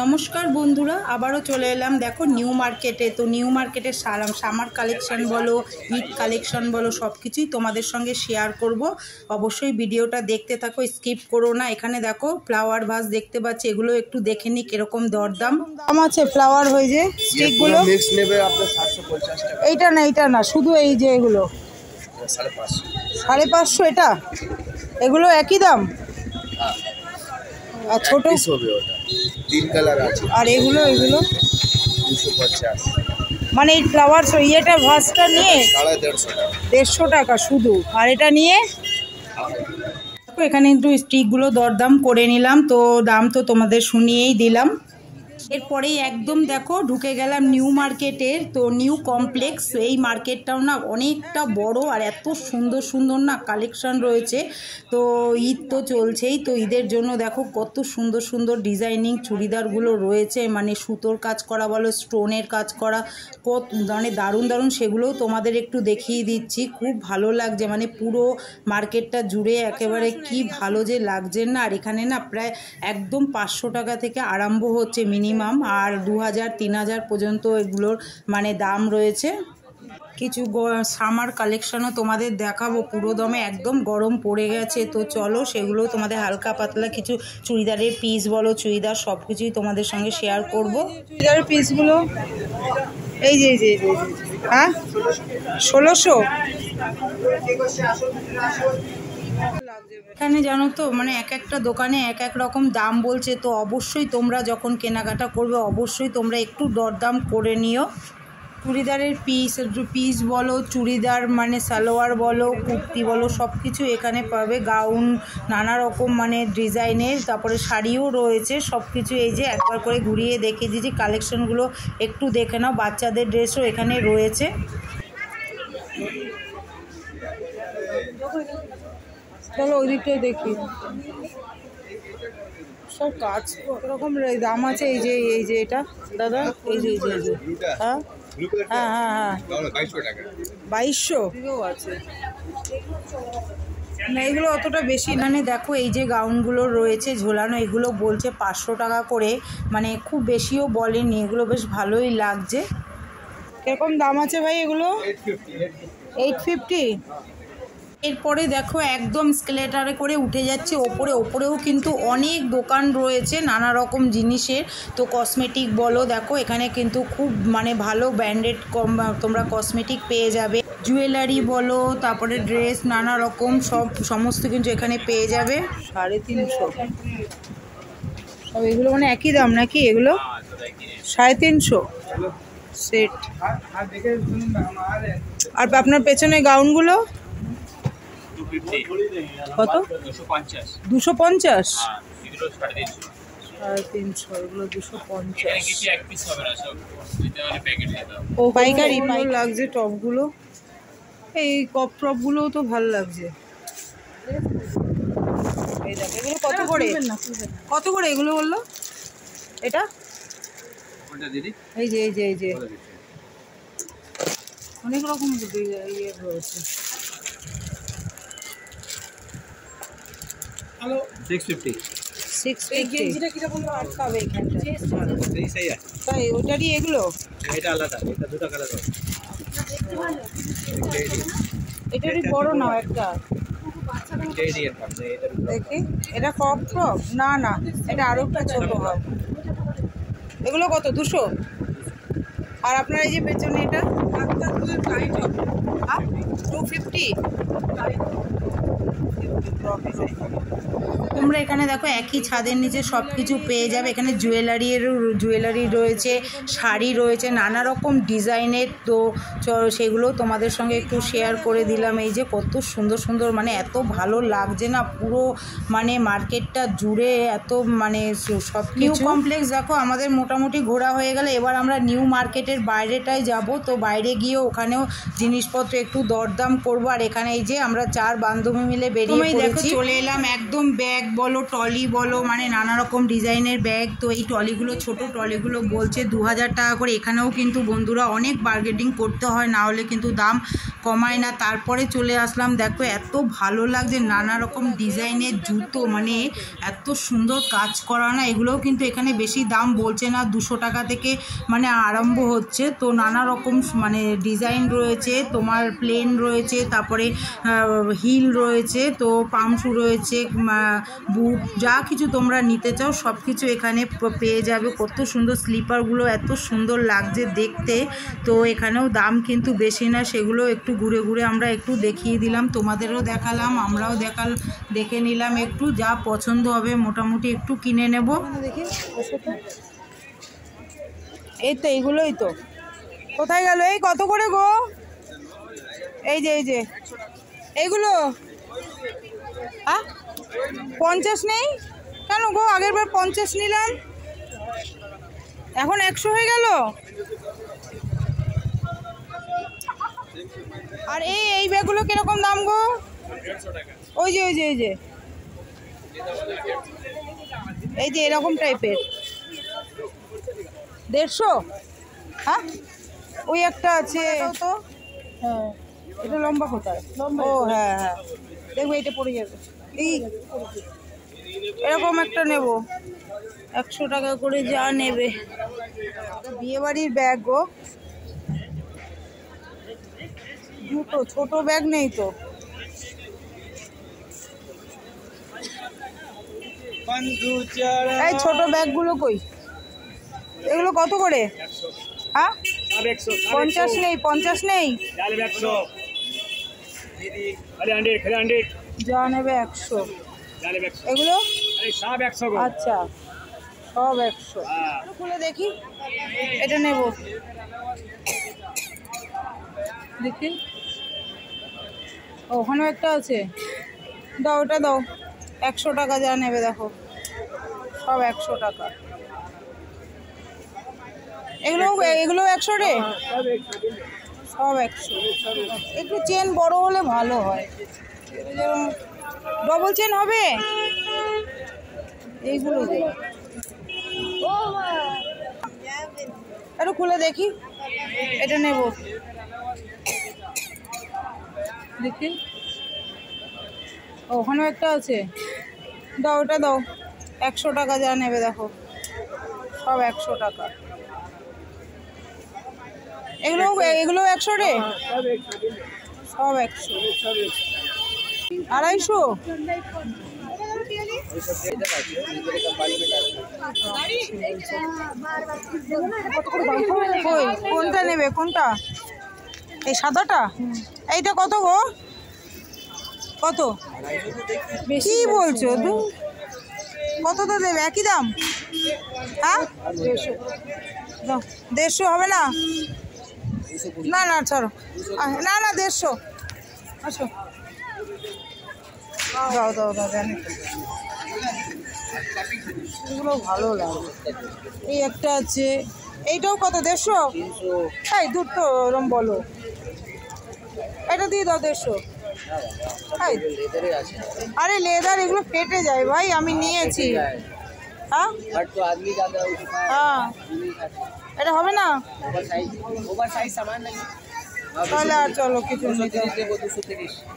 নমস্কার বন্ধুরা, আবারও চলে এলাম দেখো নিউ মার্কেটে। তো নিউ মার্কেটের সামার কালেকশন বলো, ঈদ কালেকশন বলো, সব কিছুই তোমাদের সঙ্গে শেয়ার করব। অবশ্যই ভিডিওটা দেখতে থাকো, স্কিপ করো না। এখানে দেখো ফ্লাওয়ার ভাস দেখতে পাচ্ছি, এগুলো একটু দেখে নি কিরকম দরদাম দাম আছে। ফ্লাওয়ার হয়ে যে স্টিকগুলো মিক্স নেবে আপনার 750 টাকা। এইটা না শুধু এই যে এগুলো 550 এটা, এগুলো একই দাম। আর ছোট হবে ওটা, তিন কালার আছে। আর এগুলো 250, মানে এই ফ্লাওয়ার ইয়েটা ভাসটা নিয়ে 150 টাকা শুধু। আর এটা নিয়ে এখানে কিন্তু স্টিকগুলো দরদাম করে নিলাম, তো দাম তো তোমাদের শুনিয়েই দিলাম। এরপরেই একদম দেখো ঢুকে গেলাম নিউ মার্কেটের। তো নিউ কমপ্লেক্স, এই মার্কেটটাও না অনেকটা বড় আর এত সুন্দর সুন্দর না কালেকশন রয়েছে। তো ঈদ তো চলছেই, তো ঈদের জন্য দেখো কত সুন্দর সুন্দর ডিজাইনিং চুড়িদারগুলো রয়েছে, মানে সুতোর কাজ করা বলো, স্টোনের কাজ করা, কত মানে দারুণ দারুণ, সেগুলোও তোমাদের একটু দেখিয়ে দিচ্ছি। খুব ভালো লাগছে, মানে পুরো মার্কেটটা জুড়ে একেবারে কি ভালো যে লাগছে না। আর এখানে না প্রায় একদম 500 টাকা থেকে আরম্ভ হচ্ছে মিনিমাম, আর 2000-3000 পর্যন্ত এগুলোর মানে দাম রয়েছে। কিছু সামার কালেকশনও তোমাদের দেখাবো, পুরো দমে একদম গরম পড়ে গেছে। তো চলো সেগুলো তোমাদের হালকা পাতলা কিছু চুড়িদারের পিস বলো, চুড়িদার সব কিছুই তোমাদের সঙ্গে শেয়ার করব। চুড়িদারের পিসগুলো এই যে হ্যাঁ 1600। এখানে জানো তো মানে এক একটা দোকানে এক এক রকম দাম বলছে, তো অবশ্যই তোমরা যখন কেনাকাটা করবে অবশ্যই তোমরা একটু দরদাম করে নিও। চুড়িদারের পিস বলো, চুড়িদার মানে সালোয়ার বলো, কুর্তি বলো, সব কিছু এখানে পাবে। গাউন নানা রকম মানে ডিজাইনের, তারপরে শাড়িও রয়েছে, সব কিছু এই যে একবার করে ঘুরিয়ে দেখিয়ে দিয়েছি। কালেকশনগুলো একটু দেখে নাও, বাচ্চাদের ড্রেসও এখানে রয়েছে। চলো ওই দিকটাই দেখি, সব কাজ কতরকম দাম আছে। এই যে এটা দাদা, এই যে হ্যাঁ 2200 আছে না, এগুলো অতটা বেশি মানে দেখো এই যে গাউনগুলো রয়েছে ঝোলানো, এগুলো বলছে 500 টাকা করে, মানে খুব বেশিও বলেনি, এগুলো বেশ ভালোই লাগছে। কিরকম দাম আছে ভাই এগুলো? 850। এরপরে দেখো একদম স্কেলেটারে করে উঠে যাচ্ছে ওপরেও কিন্তু অনেক দোকান রয়েছে নানা রকম জিনিসের। তো কসমেটিক বলো, দেখো এখানে কিন্তু খুব মানে ভালো ব্র্যান্ডেড তোমরা কসমেটিক পেয়ে যাবে। জুয়েলারি বলো, তারপরে ড্রেস নানা রকম সমস্ত কিন্তু এখানে পেয়ে যাবে। 350 সব এগুলো মানে একই দাম নাকি? এগুলো 350 সেট। আর আপনার পেছনে গাউনগুলো কত? 250। 350 এগুলো 250। ও পাইকারি ভালো লাগছে টপগুলো, এই টপগুলোও তো ভালো লাগছে। এই দেখো এগুলো কত করে এগুলো বললো? এটা এই যে অনেক রকম ইয়ে রয়েছে। 650 পাবে তাই ওটারই এগুলো। এটারই বড় না একটা দেখি, এটা ক্রপ না এটা আরো একটা ছোট হয়। এগুলো কত? 200। আর আপনার এই যে পেছনে এটা 250। তোমরা এখানে দেখো একই ছাদের নিচে সব কিছু পেয়ে যাবে। এখানে জুয়েলারি রয়েছে, শাড়ি রয়েছে নানা রকম ডিজাইনের। তো সেগুলো তোমাদের সঙ্গে একটু শেয়ার করে দিলাম। এই যে কত সুন্দর সুন্দর, মানে এত ভালো লাগছে না পুরো মানে মার্কেটটা জুড়ে, এত মানে সব নিউ কমপ্লেক্স দেখো আমাদের মোটামুটি ঘোরা হয়ে গেলে। এবার আমরা নিউ মার্কেটের বাইরেটাই যাব, তো বাইরে গিয়ে ওখানেও জিনিসপত্র একটু দরদাম করবো। আর এখানে এই যে আমরা 4 বান্ধবী মিলে বেরিয়ে পড়েছি, চলে এলাম একদম ব্যাগ বলো ট্রলি বলো, মানে নানা রকম ডিজাইনের ব্যাগ। তো এই ট্রলিগুলো, ছোট ট্রলিগুলো বলছে 2000 টাকা করে। এখানেও কিন্তু বন্ধুরা অনেক বার্গেনিং করতে হয়, না হলে কিন্তু দাম কমায় না। তারপরে চলে আসলাম, দেখো এত ভালো লাগছে নানা রকম ডিজাইনের জুতো, মানে এত সুন্দর কাজ করা না। এগুলোও কিন্তু এখানে বেশি দাম বলছে না, 200 টাকা থেকে মানে আরম্ভ হচ্ছে। তো নানা রকম মানে ডিজাইন রয়েছে, তোমার প্লেন রয়েছে, তারপরে হিল রয়েছে, তো পামশু রয়েছে, বুট, যা কিছু তোমরা নিতে চাও সব কিছু এখানে পেয়ে যাবে। কত সুন্দর স্লিপারগুলো, এত সুন্দর লাগছে দেখতে। তো এখানেও দাম কিন্তু বেশি না, সেগুলো একটু ঘুরে ঘুরে আমরা একটু দেখিয়ে দিলাম, তোমাদেরও দেখালাম, আমরাও দেখে নিলাম একটু। যা পছন্দ হবে মোটামুটি একটু কিনে নেব। দেখি এই তো এইগুলোই তো। কোথায় গেল? এই কত করে গো? এই যে এইগুলো 50 নেই কেন গো? আগের বার 50 নিলাম, এখন 100 হয়ে গেল। আর এই ব্যাগগুলো কিরকম দাম গো? ওই যে এই যে এরকম টাইপের 150। হ্যাঁ, ওই একটা আছে তো। হ্যাঁ, এটা লম্বা কোথায়? ও হ্যাঁ, দেখবে এটা পড়ে যাবে। এরকম একটা নেব, 100 টাকা করে যা নেবে। বিয়েবাড়ির ব্যাগ গো, জুতো, ছোট ব্যাগ নেই তো। এই ছোট ব্যাগগুলো কই? এগুলো কত করে? হ্যাঁ, 50 নেই, 50 নেই, যা নেবে 100। এগুলো আচ্ছা, সব 100। খুলে দেখি, এটা নেব দেখি। ওখানেও একটা আছে, দাও ওটা দাও। 100 টাকা যা নেবে, দেখো সব 100 টাকা। এগুলো 100 রে, সব 100। একটু চেন বড় হলে ভালো হয়, ডবল চেন হবে। এইগুলো একটু খুলে দেখি, এটা নেব দেখি। ওখানেও একটা আছে, দাও ওটা দাও। 100 টাকা যা নেবে, দেখো সব 100 টাকা। এগুলো 100 রে, সব 100। 250। কোনটা নেবে, কোনটা? এই সাদাটা? এইটা কত গো? কত? বেশি বলছো? কত তো দেবে? একই দাম? হ্যাঁ, 150 হবে না? না ছাড়ো, না 150। আসো, দাও জানি। এগুলো ভালো লাগে। এই একটা আছে, এইটাও কত? 150? এই দূর তো, ওরম বলো। এটা দিয়ে দাও 150। আরে লেদার, এগুলো ফেটে যায় ভাই, আমি নিয়েছি। হ্যাঁ, এটা হবে না? তাহলে আর চলো কিছু নিতে।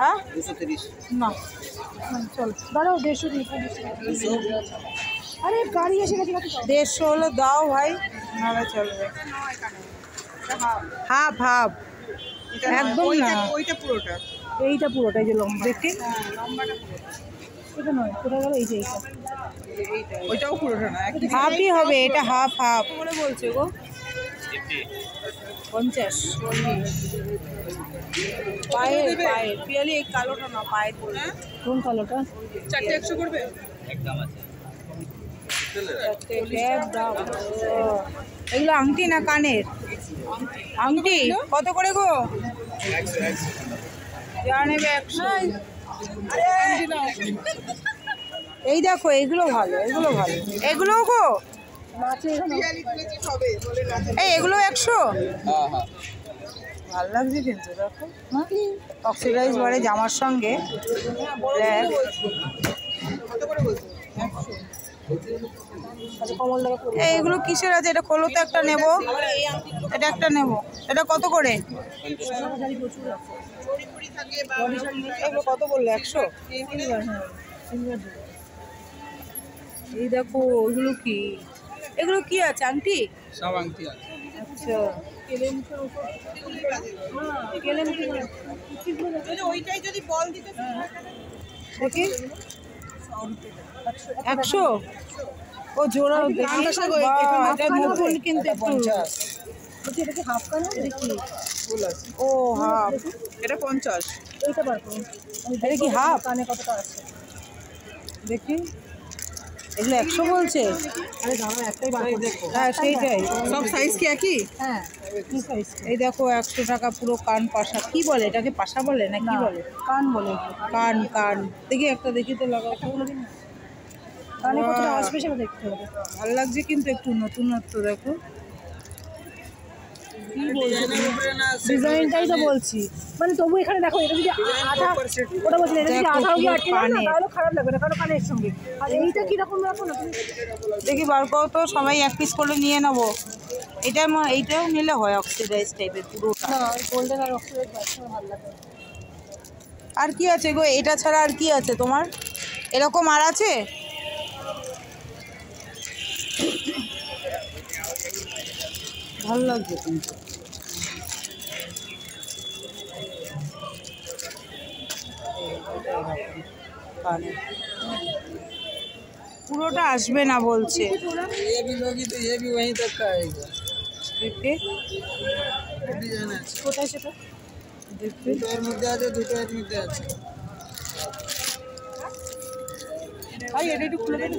হ্যাঁ, না চলো, দাঁড়াও 150। আরে গাড়ি এসে গেছে। 150 হলো, দাও ভাই, নাহলে চলবে। হাফ একদম না, ওইটা পুরোটা, এইটা পুরোটা। এই যে লম্বা দেখি, এটা নয়, কোথায় গেল? এই যে ওইটাও পুরোটা না, হাফই হবে। এটা হাফ করে বলছে গো। 50। পায়ের পিয়ালি, এই কালোটা না, পায়ের পড়বে। কোন কালোটা? 4টে 100 করবে। এগুলো আংটি না কানের? আংটি কত করে গো? 100। যা নেবে 100। এই দেখো, এগুলো ভালো, এগুলোও গো। এই এগুলো 100। ভালো লাগছে কিন্তু, দেখো অক্সিডাইজ বারে জামার সঙ্গে। এইগুলো কিসের আছে? এটা খোলো তো, একটা নেব। এটা একটা নেব। এটা কত করে? এগুলো কত বললো? 100? এই দেখো, ওইগুলো কি? এগুলো কি আছে? আংটি? সব আংটি আছে। আচ্ছা, ওইটাই যদি বল দিতে দেখি। 100? ও জোড়া নতুন, কিন্তু একটু ও হাফ। এটা 50। এটা কি হাফ? দেখি, এগুলো 100 বলছে। হ্যাঁ সেইটাই। সব সাইজ কি একই? হ্যাঁ। এই দেখো 100 টাকা পুরো কান পাশা। কি বলে এটাকে? পাশা বলে না কি বলে? কান বলে। কান কান দেখি একটা, দেখি তো লাগাও। কানে কতটা আসবে সেটা দেখতে হবে। ভালো লাগছে কিন্তু একটু নতুনত্ব। দেখো ডিজাইনটাই তো বলছি, মানে তবু এখানে দেখো, এটা যদি আধা, ওটা বলছি এটা যদি আধা গিয়ে আটকে যায় না তাহলে খারাপ লাগবে না, কারণ কানের সঙ্গে। আর এইটা কিরকম রাখো না দেখি, বার করো তো। সবাই এক পিস করে নিয়ে নেবো। এইটাও নিলে হয় অক্সিডাইজ টাইপের পুরোটা। গোল্ডেন আর অক্সিডাইজ ভালো লাগে। আর কি আছে গো এটা ছাড়া? আর কি আছে তোমার এরকম? আর আছে? ভালো লাগছে কিন্তু। পুরোটা আসবে না বলছে। কোথায় সেটা? দুটোর মধ্যে আছে, দুটোর মধ্যে আছে। ভাই এটা একটু খুলে দেন।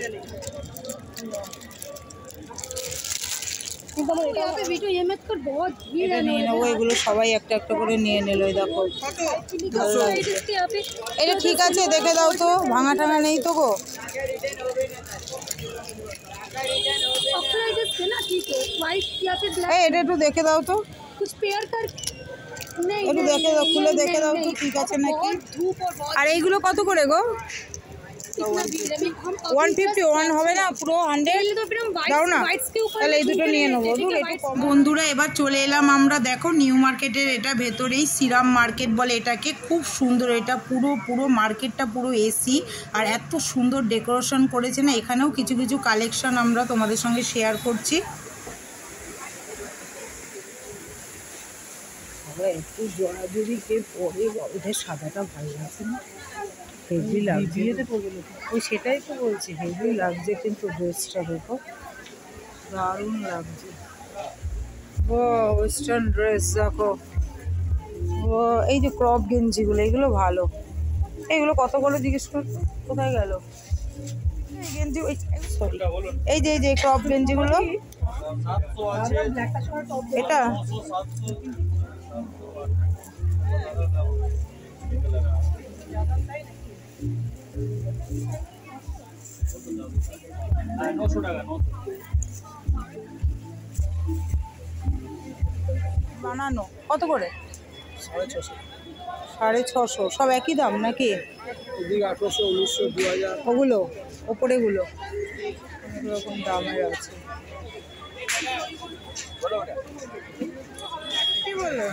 এগুলো সবাই একটা একটা করে নিয়ে নিল। দেখো এটা ঠিক আছে, দেখে দাও তো। ভাঙা টাঙা নেই তো গো? এটা একটু দেখে দাও তো, একটু দেখে দাও, খুলে দেখে দাও তো ঠিক আছে নাকি। আর এইগুলো কত করে গো? 150? 1 হবে না, পুরো 100 দাও না। তাহলে এই দুটো নিয়ে নেবো। বন্ধুরা এবার চলে এলাম আমরা, দেখো নিউ মার্কেটের এটা ভেতরেই সিরাম মার্কেট বলে এটাকে। খুব সুন্দর এটা, পুরো মার্কেটটা পুরো এসি, আর এত সুন্দর ডেকোরেশন করেছে না। এখানেও কিছু কিছু কালেকশন আমরা তোমাদের সঙ্গে শেয়ার করছি। একটু জড়াজড়ি কে পরে, ওদের সাদাটা ভালো লাগছে না? হেভি লাগছে। ওই সেটাই তো বলছি, হেভি লাগছে কিন্তু ড্রেসটা দেখো, দারুণ লাগছে। ও ওয়েস্টার্ন ড্রেস দেখো। ও এই যে ক্রপ গেঞ্জিগুলো, এগুলো ভালো। এগুলো কত করে জিজ্ঞেস কর? কোথায় গেল গেঞ্জি? সরি, এই যে ক্রপ গেঞ্জিগুলো। এটা বানানো কত করে? 650। সব একই দাম নাকি? 1800, 1900, 2000। ওগুলো ওপরেগুলো এরকম দামের আছে। কি বললো?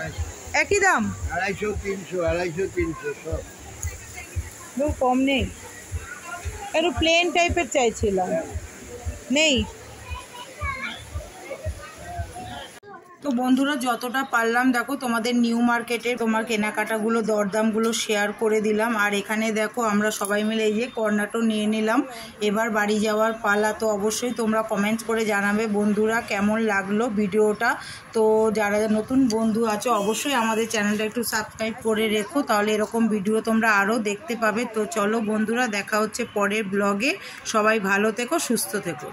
একই দাম? 250, 300, 300 সব। কম নেই? একটু প্লেন টাইপের চাইছিলাম, নেই? তো বন্ধুরা যতটা পারলাম দেখো তোমাদের নিউ মার্কেটে তোমার কেনাকাটাগুলো, দরদামগুলো শেয়ার করে দিলাম। আর এখানে দেখো আমরা সবাই মিলে এই যে কর্নাটো নিয়ে নিলাম। এবার বাড়ি যাওয়ার পালা। তো অবশ্যই তোমরা কমেন্টস করে জানাবে বন্ধুরা কেমন লাগলো ভিডিওটা। তো যারা নতুন বন্ধু আছো অবশ্যই আমাদের চ্যানেলটা একটু সাবস্ক্রাইব করে রেখো, তাহলে এরকম ভিডিও তোমরা আরও দেখতে পাবে। তো চলো বন্ধুরা, দেখা হচ্ছে পরের ব্লগে। সবাই ভালো থেকো, সুস্থ থেকো।